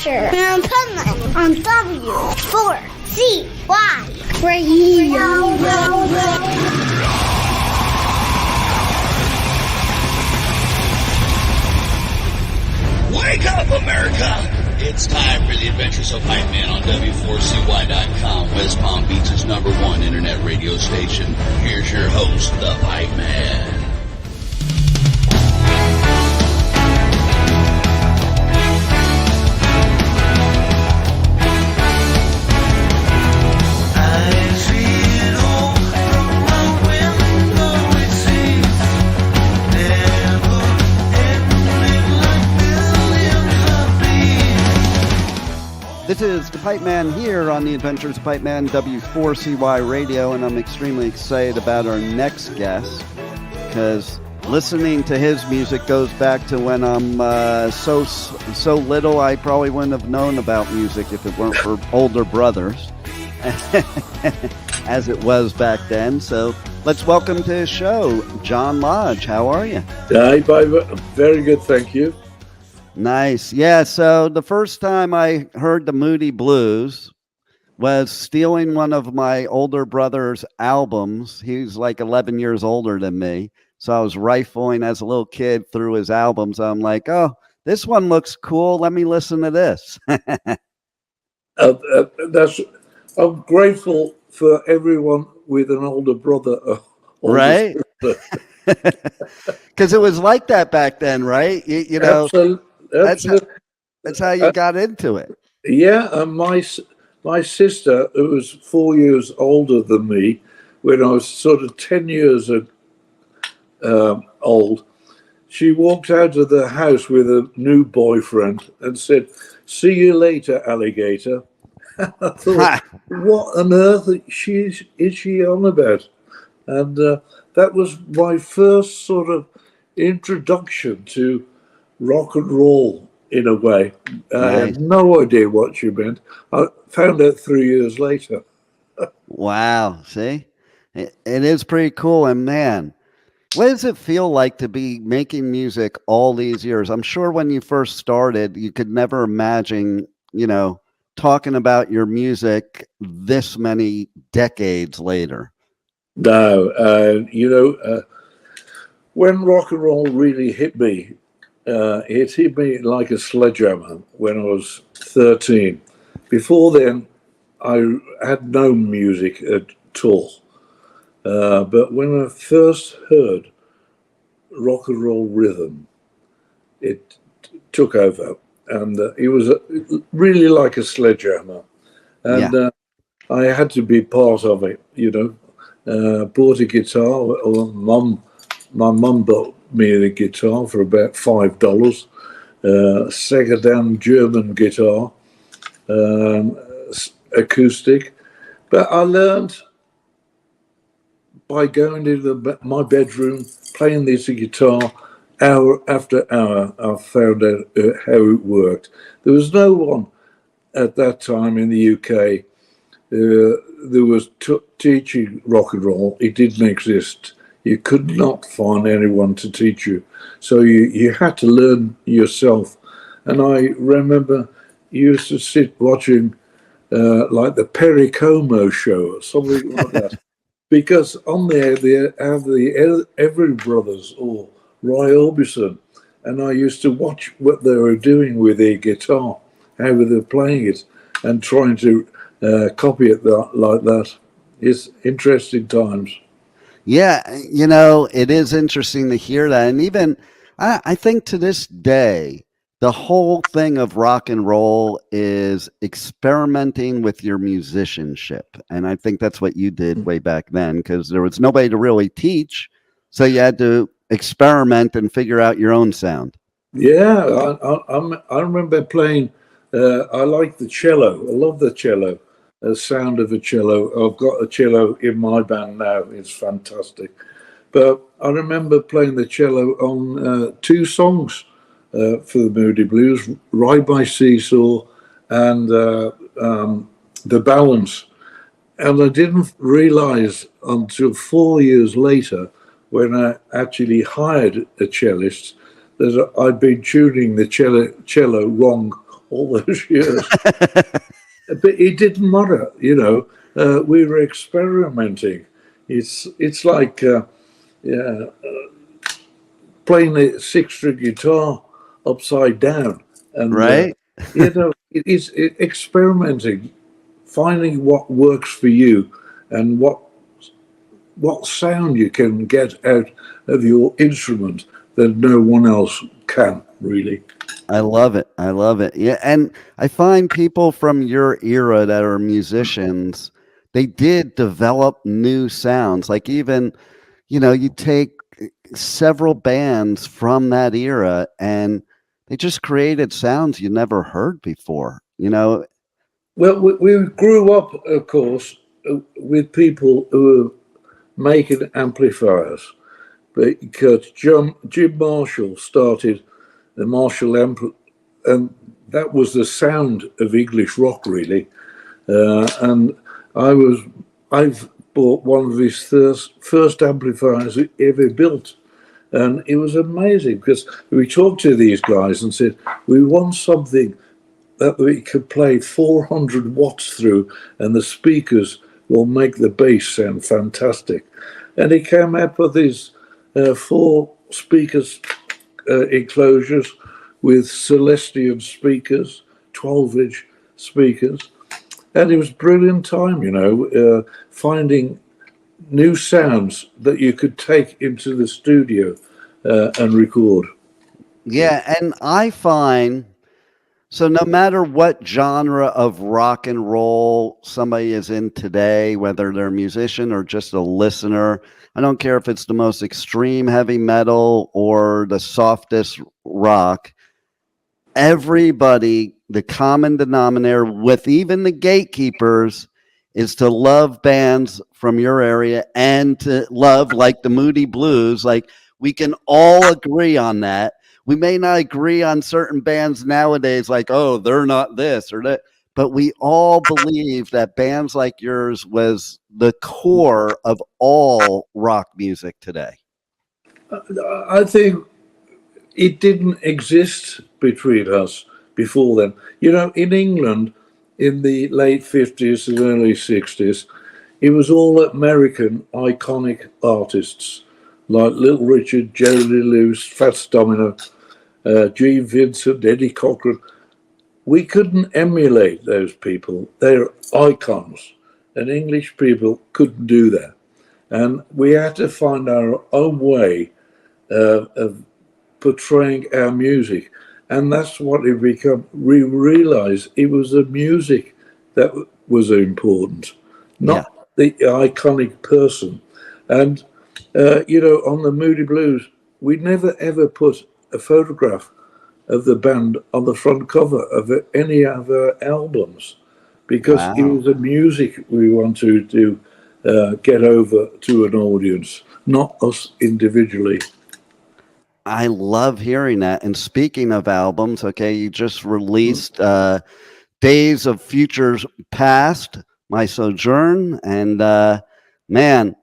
Adventure of Pipeman on W4CY Radio. Wake up, America! It's time for the Adventures of Pipeman on W4CY.com, West Palm Beach's #1 internet radio station. Here's your host, the Pipeman. This is the Pipeman here on the Adventures of Pipeman, W4CY Radio, and I'm extremely excited about our next guest because listening to his music goes back to when I'm so little I probably wouldn't have known about music if it weren't for older brothers, as it was back then. So let's welcome to his show, Jon Lodge. How are you? Hi, very good, thank you. Nice. Yeah, so the first time I heard the Moody Blues was stealing one of my older brother's albums. He's like 11 years older than me. So I was rifling as a little kid through his albums. I'm like, oh, this one looks cool. Let me listen to this. I'm grateful for everyone with an older brother. Right? Because it was like that back then, right? You know. Absolutely. That's how you got into it. Yeah, and my sister, who was 4 years older than me, when I was sort of 10 years old, she walked out of the house with a new boyfriend and said, "See you later, alligator." I thought, what on earth is she on about? And that was my first sort of introduction to rock and roll in a way. I had no idea what she meant. I found out 3 years later. Wow. See, it is pretty cool. And man, what does it feel like to be making music all these years? I'm sure when you first started, you could never imagine, talking about your music this many decades later. No, when rock and roll really hit me, it hit me like a sledgehammer when I was 13. Before then, I had no music at all. But when I first heard rock and roll rhythm, it took over. And it was really like a sledgehammer. And I had to be part of it, bought a guitar. My mum bought me the guitar for about $5, second-hand German guitar, acoustic. But I learned by going into my bedroom, playing this guitar hour after hour. I found out how it worked. There was no one at that time in the UK that was teaching rock and roll. It didn't exist. You could not find anyone to teach you. So you had to learn yourself. And I remember you used to sit watching like the Perry Como show or something like that. Because on there they have the Every Brothers or Roy Orbison. And I used to watch what they were doing with their guitar, how they were playing it, and trying to copy it like that. It's interesting times. Yeah, it is interesting to hear that. And even, I think to this day, the whole thing of rock and roll is experimenting with your musicianship. And I think that's what you did way back then, because there was nobody to really teach. So you had to experiment and figure out your own sound. Yeah, I remember playing, I like the cello. I love the cello. The sound of a cello. I've got a cello in my band now. It's fantastic. But I remember playing the cello on two songs for the Moody Blues, Ride by Seesaw and The Balance. And I didn't realize until 4 years later, when I actually hired a cellist, that I'd been tuning the cello wrong all those years. But it didn't matter, you know. We were experimenting. It's like playing a six-string guitar upside down, and Right? you know, it's experimenting, finding what works for you, and what sound you can get out of your instrument that no one else can, really. I love it. I love it. Yeah, and I find people from your era that are musicians, they did develop new sounds. Like even, you know, you take several bands from that era and they just created sounds you never heard before. You know, Well, we grew up, of course, with people who were making amplifiers, because Jim Marshall started the Marshall ampli, and that was the sound of English rock, really. And I've bought one of his first amplifiers he ever built, and it was amazing because we talked to these guys and said, we want something that we could play 400 watts through, and the speakers will make the bass sound fantastic. And he came up with these 4 speakers enclosures with Celestion speakers, 12-inch speakers. And it was brilliant time, you know, finding new sounds that you could take into the studio and record. yeah, and I find so no matter what genre of rock and roll somebody is in today, whether they're a musician or just a listener, I don't care if it's the most extreme heavy metal or the softest rock, everybody, the common denominator with even the gatekeepers is to love bands from your area and to love like the Moody Blues. Like we can all agree on that. We may not agree on certain bands nowadays, like, oh, they're not this or that, but we all believe that bands like yours was the core of all rock music today. I think it didn't exist between us before then. You know, in England, in the late 50s and early 60s, it was all American iconic artists like Little Richard, Jerry Lee Lewis, Fats Domino, Gene Vincent, Eddie Cochran. We couldn't emulate those people. They're icons, and English people couldn't do that. And we had to find our own way of portraying our music. And that's what it became. We realized it was the music that was important, not the iconic person. And, you know, on the Moody Blues, we never ever put a photograph of the band on the front cover of any of our albums, because it was the music we want to do, get over to an audience, not us individually. I love hearing that. And speaking of albums, okay, you just released Days of Futures Past, My Sojourn. And man,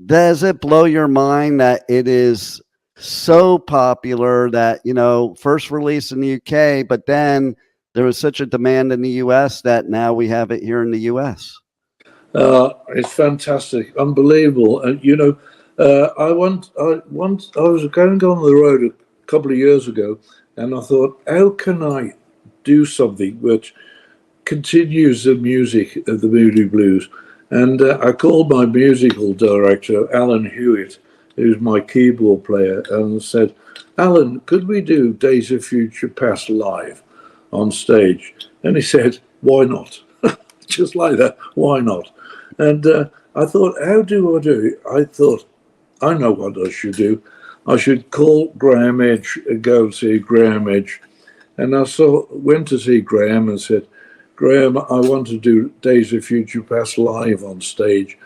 does it blow your mind that it is so popular that, you know, first released in the UK, but then there was such a demand in the US that now we have it here in the US? It's fantastic, unbelievable. And, you know, I was going on the road a couple of years ago, and I thought, how can I do something which continues the music of the Moody Blues? And I called my musical director, Alan Hewitt, who's my keyboard player, and said, Alan, could we do Days of Future Past live on stage? And he said, why not? Just like that, why not? And I thought, how do I do it? I thought, I know what I should do. I should call Graeme Edge and go see Graeme Edge. And I went to see Graeme and said, Graeme, I want to do Days of Future Past live on stage.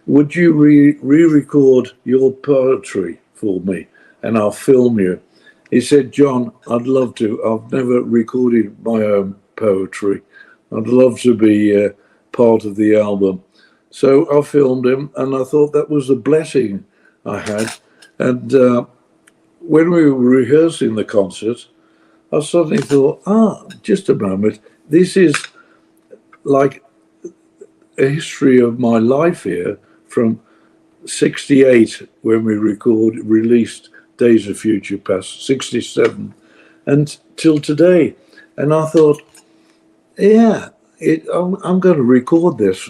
Would you re-record your poetry for me, and I'll film you? He said, John, I'd love to. I've never recorded my own poetry. I'd love to be part of the album. So I filmed him, and I thought that was a blessing I had. And when we were rehearsing the concert, I suddenly thought, just a moment, this is like a history of my life here from 68 when we released Days of Future Past, 67, and till today. And I thought, I'm going to record this.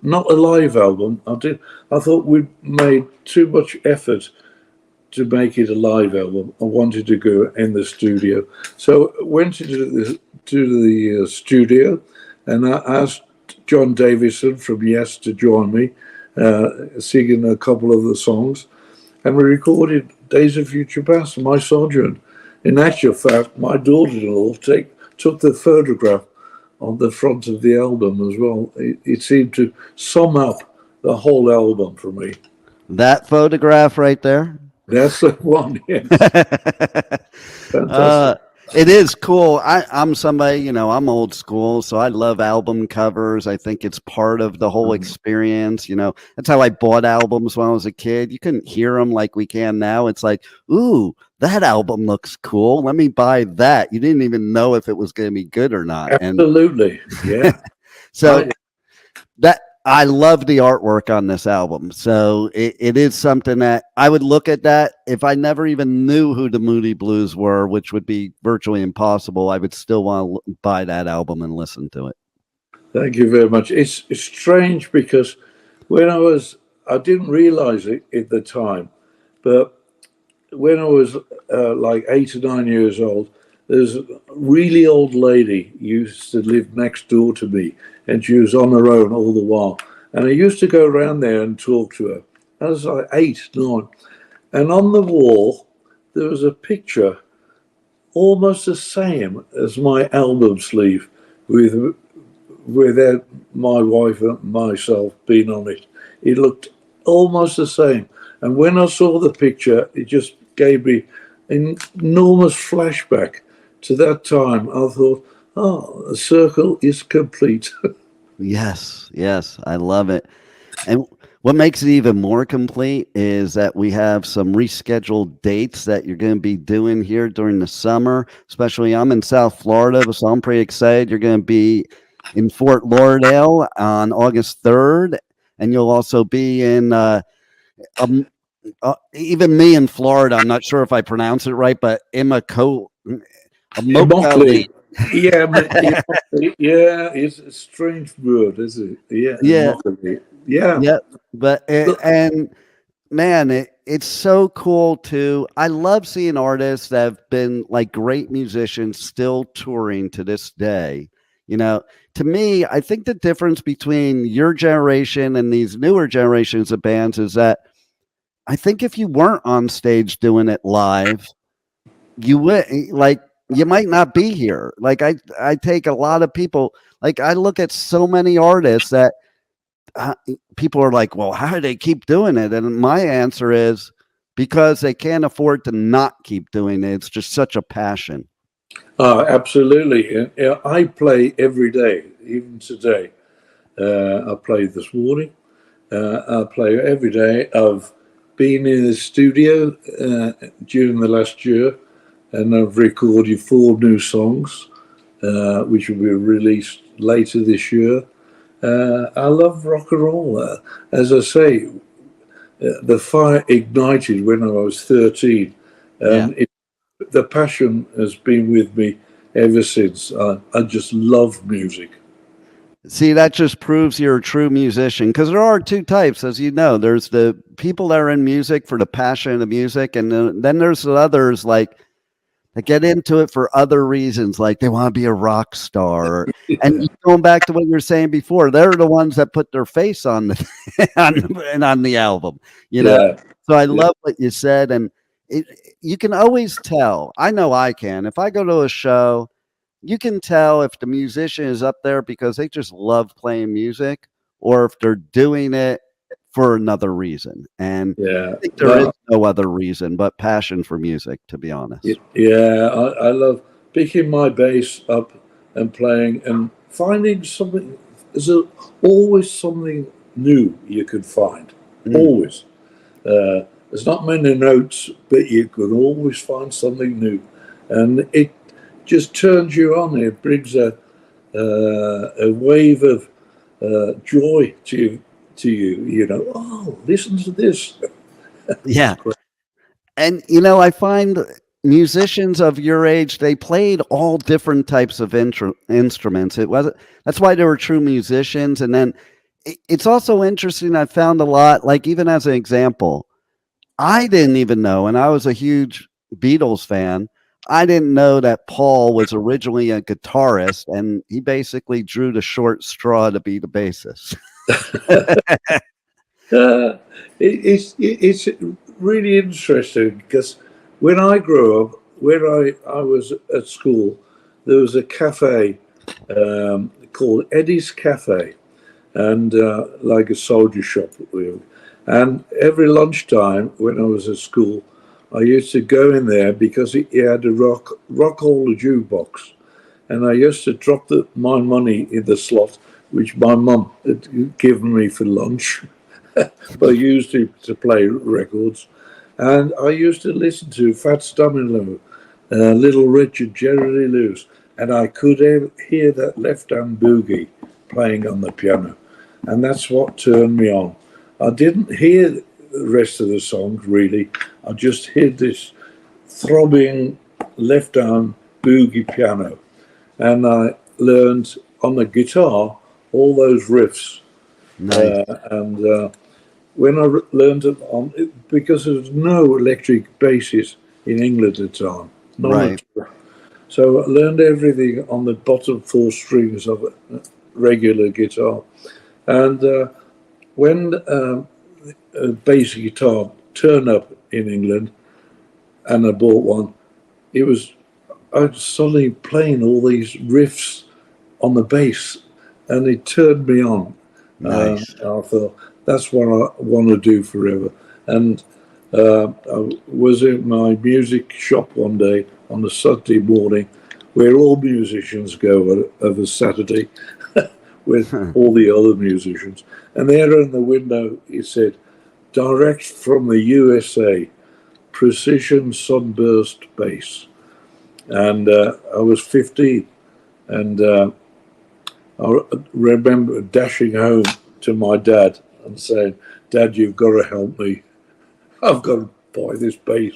Not a live album. I thought we'd made too much effort to make it a live album. I wanted to go in the studio. So I went to the studio, and I asked Jon Davison from YES to join me, singing a couple of the songs. And we recorded Days of Future Past, my Sojourn. In actual fact, my daughter-in-law took the photograph on the front of the album as well. It seemed to sum up the whole album for me. That photograph right there? That's the one, yes. Fantastic. It is cool. I'm somebody, I'm old school, so I love album covers. I think it's part of the whole experience. That's how I bought albums when I was a kid. You couldn't hear them like we can now. It's like, ooh, that album looks cool. Let me buy that. You didn't even know if it was going to be good or not. Absolutely. Yeah. So I love the artwork on this album. So it is something that I would look at that if I never even knew who the Moody Blues were, which would be virtually impossible. I would still want to buy that album and listen to it. Thank you very much. It's strange because when I didn't realize it at the time, but when I was like 8 or 9 years old, there's a really old lady used to live next door to me, and she was on her own all the while. And I used to go around there and talk to her. I was like 8, 9. And on the wall, there was a picture almost the same as my album sleeve without my wife and myself being on it. It looked almost the same. And when I saw the picture, it just gave me an enormous flashback to that time. I thought, the circle is complete. Yes, I love it. And what makes it even more complete is that we have some rescheduled dates that you're going to be doing here during the summer. Especially, I'm in South Florida, so I'm pretty excited. You're going to be in Fort Lauderdale on August 3rd, and you'll also be in even me in Florida. I'm not sure if I pronounce it right, but Immokalee. Yeah, it's a strange word, isn't it? Yeah. But and man, it's so cool too. I love seeing artists that have been like great musicians still touring to this day. To me, I think the difference between your generation and these newer generations of bands is that I think if you weren't on stage doing it live, you would you might not be here. Like I take a lot of people, like I look at so many artists that people are like, well, how do they keep doing it? And my answer is because they can't afford to not keep doing it. It's just such a passion. Absolutely. I play every day, even today. I played this morning. I play every day. I've been in the studio during the last year, and I've recorded 4 new songs, which will be released later this year. I love rock and roll. As I say, the fire ignited when I was 13, and the passion has been with me ever since. I just love music. See, that just proves you're a true musician, because there are 2 types, as you know. There's the people that are in music for the passion of music, and then there's the others that get into it for other reasons, like they want to be a rock star. And going back to what you were saying before, they're the ones that put their face on the on the album. So I love what you said, and you can always tell. I know I can. If I go to a show, you can tell if the musician is up there because they just love playing music, or if they're doing it for another reason. And I think there is no other reason but passion for music, to be honest. I love picking my bass up and playing and finding something. There's always something new you can find. Always. There's not many notes, but you can always find something new. And just turns you on. It brings a wave of joy to you. You know, oh, listen to this. Yeah. And, I find musicians of your age, they played all different types of instruments. That's why they were true musicians. And then it's also interesting. I found a lot, like even as an example, I didn't even know, and I was a huge Beatles fan. I didn't know that Paul was originally a guitarist, and he basically drew the short straw to be the bassist. It's really interesting because when I grew up, when I was at school, there was a cafe called Eddie's Cafe, and like a soldier shop. And every lunchtime when I was at school, I used to go in there because he had a rock holder jukebox, and I used to drop my money in the slot, which my mum had given me for lunch. But I used it to play records, and I used to listen to Fats Domino, Little Richard, Jerry Lee Lewis, and I could hear that left-hand boogie playing on the piano, and that's what turned me on. I didn't hear the rest of the songs really. I just heard this throbbing left-hand boogie piano, and I learned on the guitar all those riffs. Nice. And when I learned it because there was no electric basses in England at the time, right. So I learned everything on the bottom 4 strings of a regular guitar. And when a bass guitar turned up in England, and I bought one, I was suddenly playing all these riffs on the bass, and it turned me on. Nice. I thought, that's what I want to do forever. And I was in my music shop one day on a Saturday morning, where all musicians go of a Saturday with all the other musicians. And there in the window, it said, direct from the USA, precision sunburst bass. And I was 15. And I remember dashing home to my dad and saying, Dad, you've got to help me. I've got to buy this bass.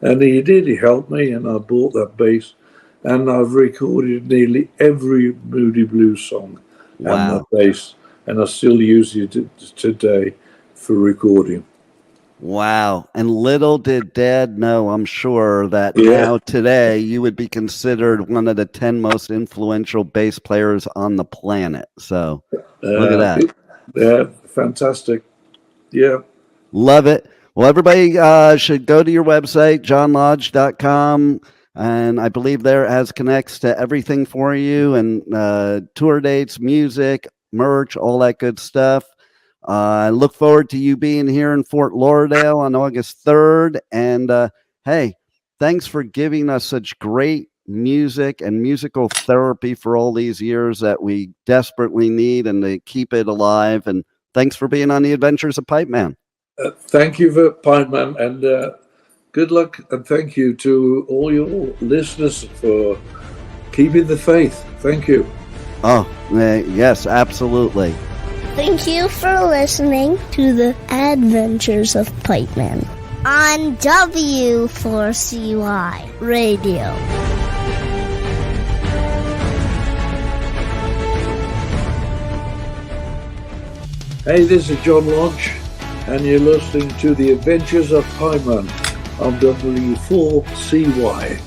And he did. He helped me, and I bought that bass. And I've recorded nearly every Moody Blues song on that bass. And I still use it today for recording. Wow. And little did Dad know, I'm sure, that now today you would be considered one of the 10 most influential bass players on the planet. So look at that. Yeah, fantastic. Yeah. Love it. Well, everybody should go to your website, jonlodge.com. And I believe there it has connects to everything for you, and tour dates, music, merch, all that good stuff. I look forward to you being here in Fort Lauderdale on August 3rd. And hey, thanks for giving us such great music and musical therapy for all these years that we desperately need, and to keep it alive. And thanks for being on the Adventures of Pipeman. Thank you for Pipeman, and good luck, and thank you to all your listeners for keeping the faith. Thank you. Oh, yes, absolutely. Thank you for listening to the Adventures of Pipeman on W4CY Radio. Hey, this is Jon Lodge, and you're listening to the Adventures of Pipeman on W4CY.